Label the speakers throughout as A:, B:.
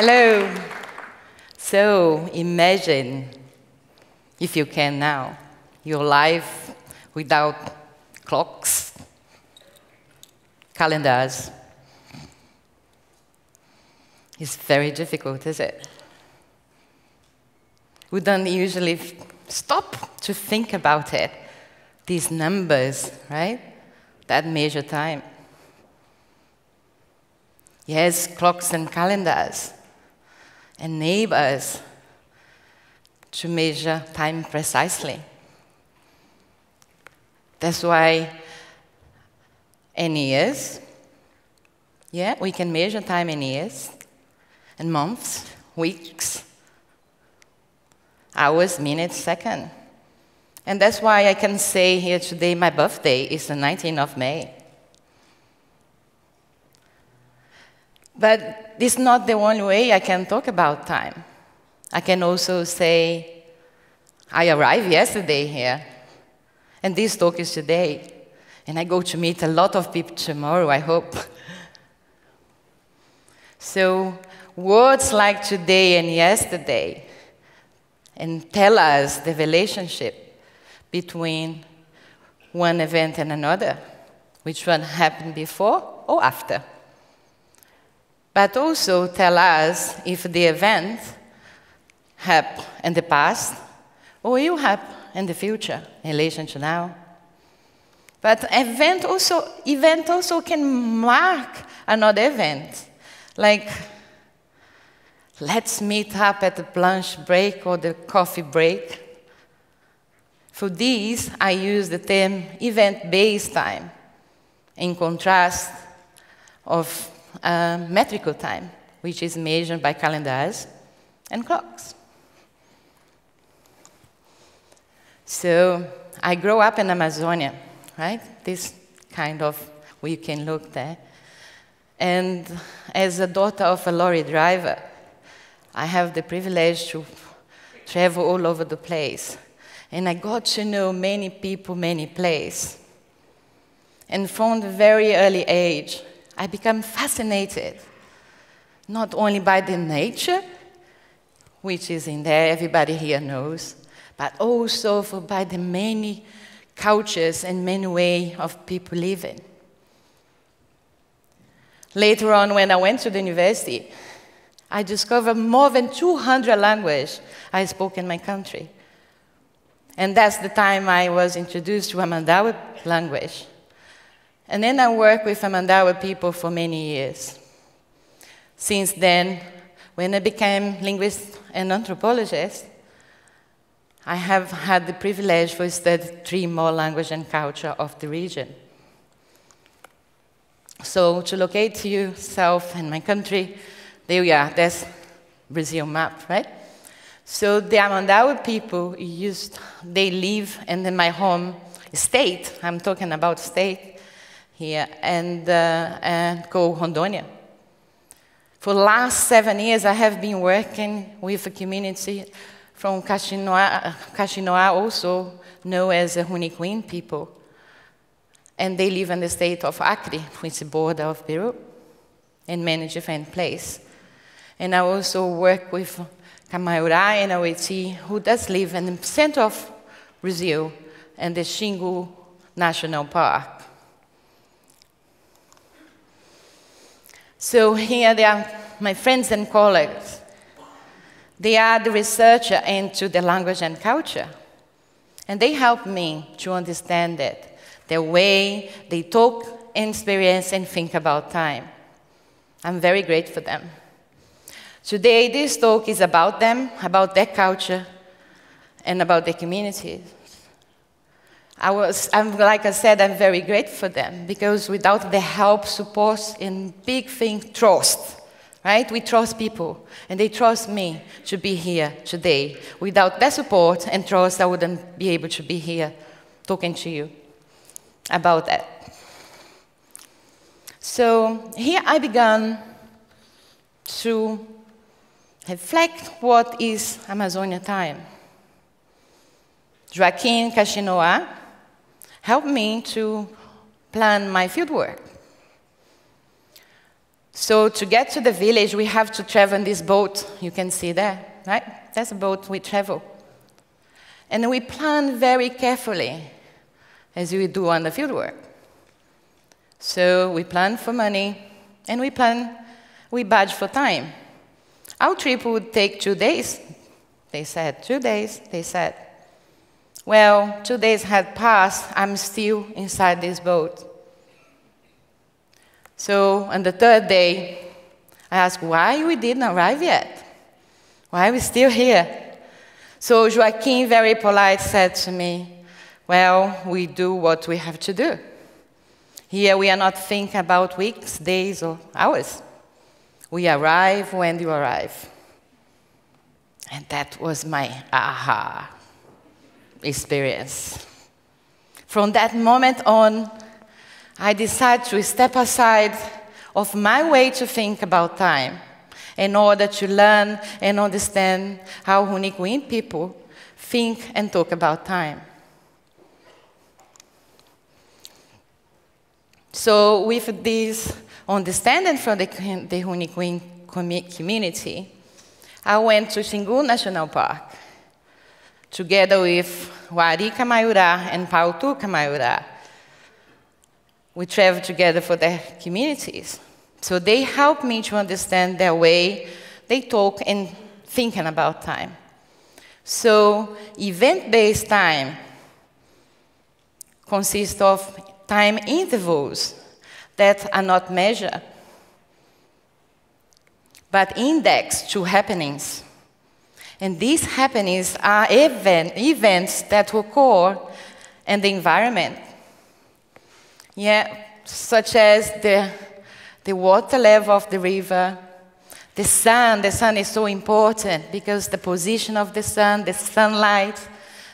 A: Hello. So imagine, if you can now, your life without clocks, calendars. It's very difficult, is it? We don't usually stop to think about it. These numbers, right, that measure time. Yes, clocks and calendars enable us to measure time precisely. That's why in years, yeah, we can measure time in years, and months, weeks, hours, minutes, seconds. And that's why I can say here today my birthday is the 19th of May. But it's not the only way I can talk about time. I can also say, I arrived yesterday here, and this talk is today. And I go to meet a lot of people tomorrow, I hope. So words like today and yesterday and tell us the relationship between one event and another, which one happened before or after. But also tell us if the event happened in the past or will happen in the future in relation to now. But event also can mark another event, like let's meet up at the lunch break or the coffee break. For these, I use the term event-based time in contrast of metrical time, which is measured by calendars and clocks. So I grew up in Amazonia, right? This kind of, where you can look there. And as a daughter of a lorry driver, I have the privilege to travel all over the place. And I got to know many people, many places. And from the very early age, I became fascinated, not only by the nature, which is in there, everybody here knows, but also by the many cultures and many ways of people living. Later on, when I went to the university, I discovered more than 200 languages I spoke in my country. And that's the time I was introduced to Amandawe language. And then I worked with Amandawe people for many years. Since then, when I became linguist and anthropologist, I have had the privilege to study 3 more languages and culture of the region. So to locate yourself in my country, there we are, that's Brazil map, right? So the Amandawe people they live in my home state, I'm talking about state here, and called Rondônia. For the last 7 years, I have been working with a community from Caxinoá, also known as the Runicuim people. And they live in the state of Acre, which is the border of Peru, in many different places. And I also work with Camaiurá and Aweti, who does live in the center of Brazil, in the Xingu National Park. So here they are, my friends and colleagues. They are the researcher into the language and culture. And they help me to understand it, the way they talk, experience, and think about time. I'm very grateful for them. Today, this talk is about them, about their culture, and about their communities. Like I said, I'm very grateful for them, because without their help, support, and big thing, trust, right? We trust people, and they trust me to be here today. Without their support and trust, I wouldn't be able to be here talking to you about that. So here I began to reflect what is Amazonia time. Joaquim Caxinoá helped me to plan my fieldwork. So to get to the village, we have to travel in this boat. You can see there, right? That's a boat we travel. And we plan very carefully, as we do on the fieldwork. So we plan for money, and we budget for time. Our trip would take 2 days. They said, 2 days, they said. Well, 2 days had passed, I'm still inside this boat. So on the 3rd day, I asked why we didn't arrive yet. Why are we still here? So Joaquim, very polite, said to me, well, we do what we have to do. Here we are not thinking about weeks, days, or hours. We arrive when you arrive. And that was my aha experience. From that moment on, I decided to step aside of my way to think about time in order to learn and understand how Hunikuin people think and talk about time. So with this understanding from the Hunikuin community, I went to Xingu National Park, together with Wari Kamaiurá and Pautu Kamaiurá. We traveled together for their communities. So they helped me to understand their way they talk and thinking about time. So event-based time consists of time intervals that are not measured, but indexed to happenings. And these happenings are events that occur in the environment. Yeah, such as the water level of the river, the sun. The sun is so important because the position of the sunlight,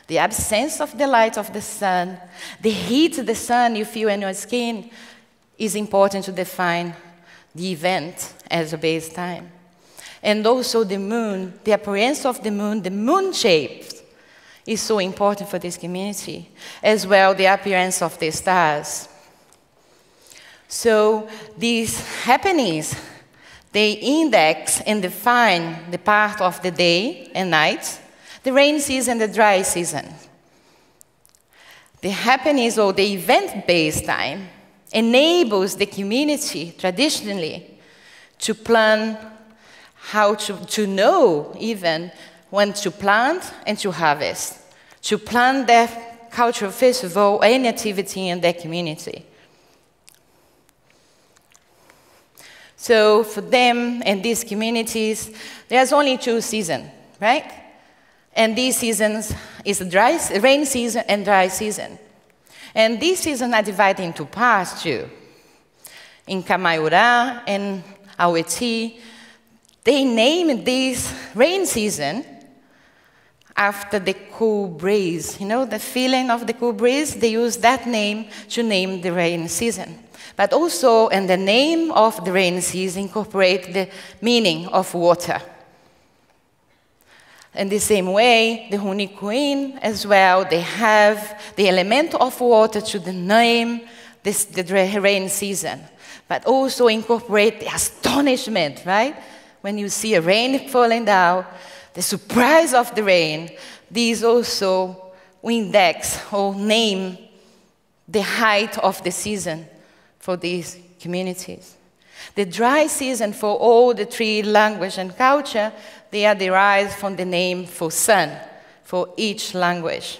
A: the absence of the light of the sun, the heat the sun you feel in your skin is important to define the event as a base time. And also the moon, the appearance of the moon shape is so important for this community, as well the appearance of the stars. So these happenings, they index and define the part of the day and night, the rainy season, the dry season. The happenings or the event-based time enables the community traditionally to plan how to know even when to plant and to harvest, to plan their cultural festival or any activity in their community. So for them and these communities, there's only 2 seasons, right? And these seasons is the rain season and dry season. And these seasons are divided into parts too. In Kamaiurá and Aweti, they named this rain season after the cool breeze. You know, the feeling of the cool breeze, they use that name to name the rain season. But also, in the name of the rain season, incorporate the meaning of water. In the same way, the Hunikuin as well, they have the element of water to the name the rain season, but also incorporate the astonishment, right? When you see a rain falling down, the surprise of the rain, these also index or name the height of the season for these communities. The dry season for all the 3 language and culture, they are derived from the name for sun, for each language.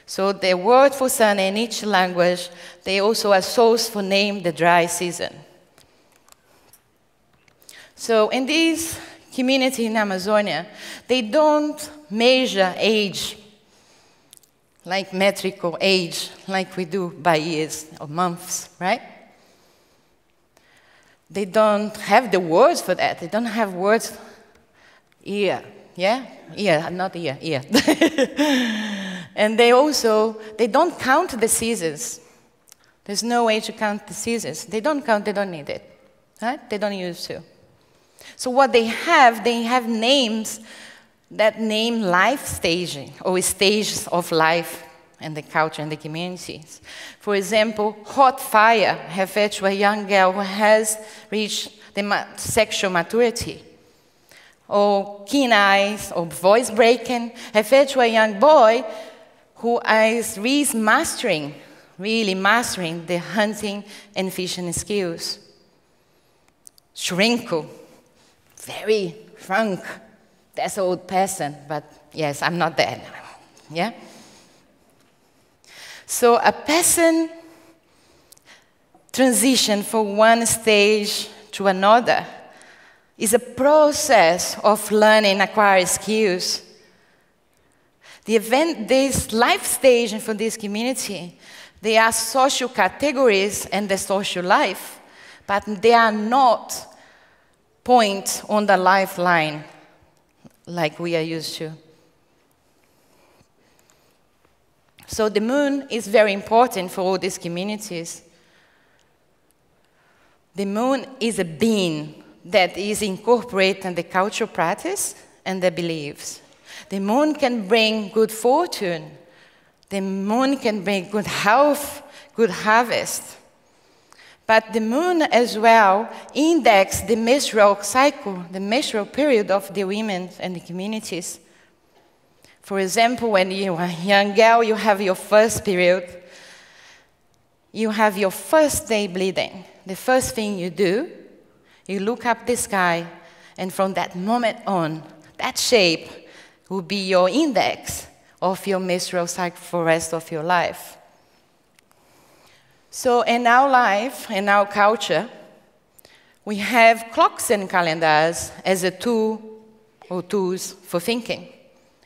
A: So the word for sun in each language, they also are source for name the dry season. So in this community in Amazonia, they don't measure age, like metrical age, like we do by years or months, right? They don't have the words for that. They don't have words, year, yeah? Year, not year, year. And they don't count the seasons. There's no way to count the seasons. They don't count, they don't need it, right? They don't use to. So what they have names that name life staging, or stages of life, and the culture and the communities. For example, hot fire refers to a young girl who has reached the sexual maturity. Or keen eyes, or voice breaking refers to a young boy who is really mastering the hunting and fishing skills. Shrinkle, very frank. That's an old person, but yes, I'm not that. Yeah? So a person transition from one stage to another is a process of learning, acquiring skills. This life stage for this community, they are social categories and the social life, but they are not points on the lifeline like we are used to. So the moon is very important for all these communities. The moon is a being that is incorporated in the cultural practice and the beliefs. The moon can bring good fortune. The moon can bring good health, good harvest. But the moon as well indexes the menstrual cycle, the menstrual period of the women and the communities. For example, when you are a young girl, you have your first period. You have your first day bleeding. The first thing you do, you look up the sky, and from that moment on, that shape will be your index of your menstrual cycle for the rest of your life. So in our life, in our culture, we have clocks and calendars as a tool or tools for thinking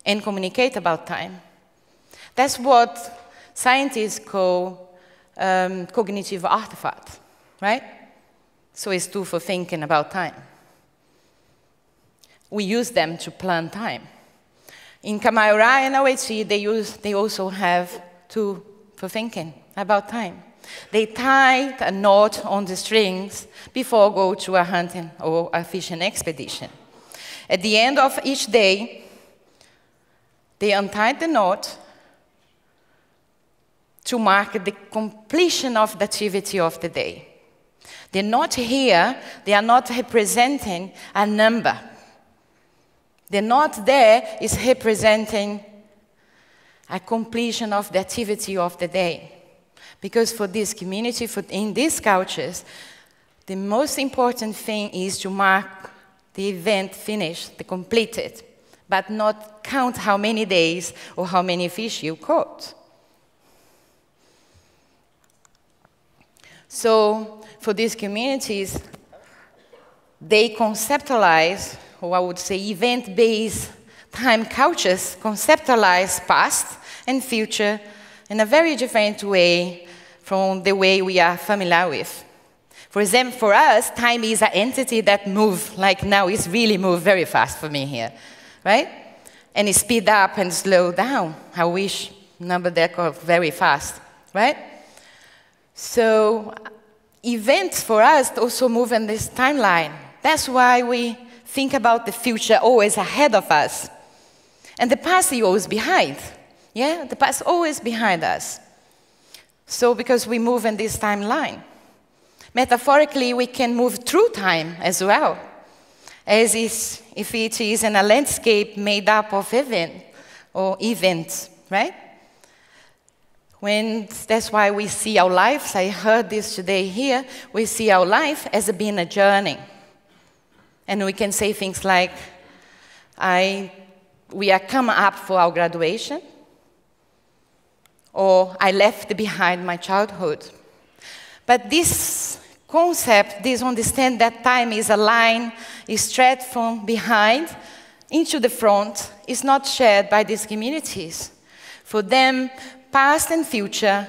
A: and communicate about time. That's what scientists call cognitive artifact, right? So it's a tool for thinking about time. We use them to plan time. In Kamaura and OHC, they also have tool for thinking about time. They tie a knot on the strings before go to a hunting or a fishing expedition. At the end of each day, they untie the knot to mark the completion of the activity of the day. They're not here, they are not representing a number. The knot there is representing a completion of the activity of the day. Because for this community, in these cultures, the most important thing is to mark the event finished, the completed, but not count how many days or how many fish you caught. So for these communities, they conceptualize, or I would say event-based time cultures, conceptualize past and future in a very different way from the way we are familiar with. For example, for us, time is an entity that moves, like now it's really moved very fast for me here, right? And it speed up and slow down. I wish number that go very fast, right? So events for us also move in this timeline. That's why we think about the future always ahead of us. And the past is always behind. Yeah, the past is always behind us. So because we move in this timeline. Metaphorically, we can move through time as well, as if it is in a landscape made up of events, right? That's why we see our lives, I heard this today here, we see our life as being a journey. And we can say things like, we are coming up for our graduation, or I left behind my childhood. But this concept, this understand that time is a line, is stretched from behind into the front, is not shared by these communities. For them, past and future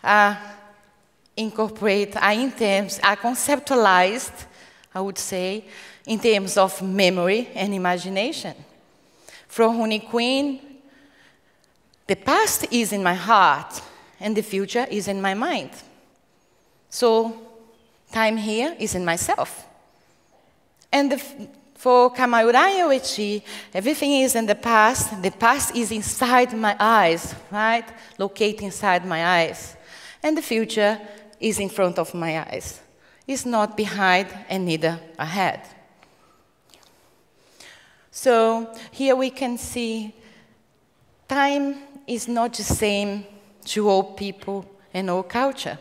A: are conceptualized, I would say, in terms of memory and imagination. For Honey Queen, the past is in my heart, and the future is in my mind. So time here is in myself. And For Kamaura Yoichi, everything is in the past is inside my eyes, right? Located inside my eyes. And the future is in front of my eyes. It's not behind and neither ahead. So here we can see time is not the same to all people and all culture.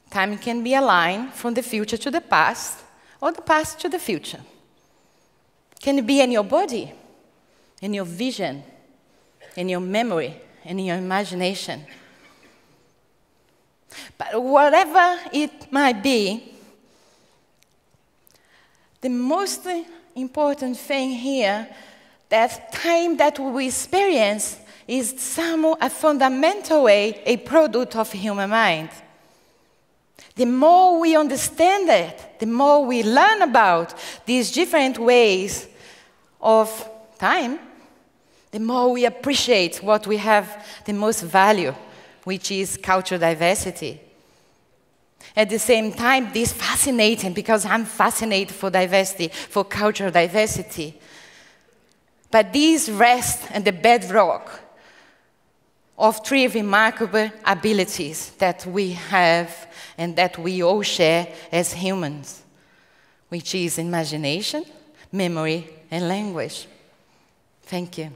A: Time can be aligned from the future to the past, or the past to the future. Can be in your body, in your vision, in your memory, and in your imagination. But whatever it might be, the most important thing here, that time that we experience is somehow a fundamental way, a product of human mind. The more we understand it, the more we learn about these different ways of time, the more we appreciate what we have the most value, which is cultural diversity. At the same time, this is fascinating because I'm fascinated for diversity, for cultural diversity. But these rest and the bedrock of three remarkable abilities that we have and that we all share as humans, which is imagination, memory, and language. Thank you.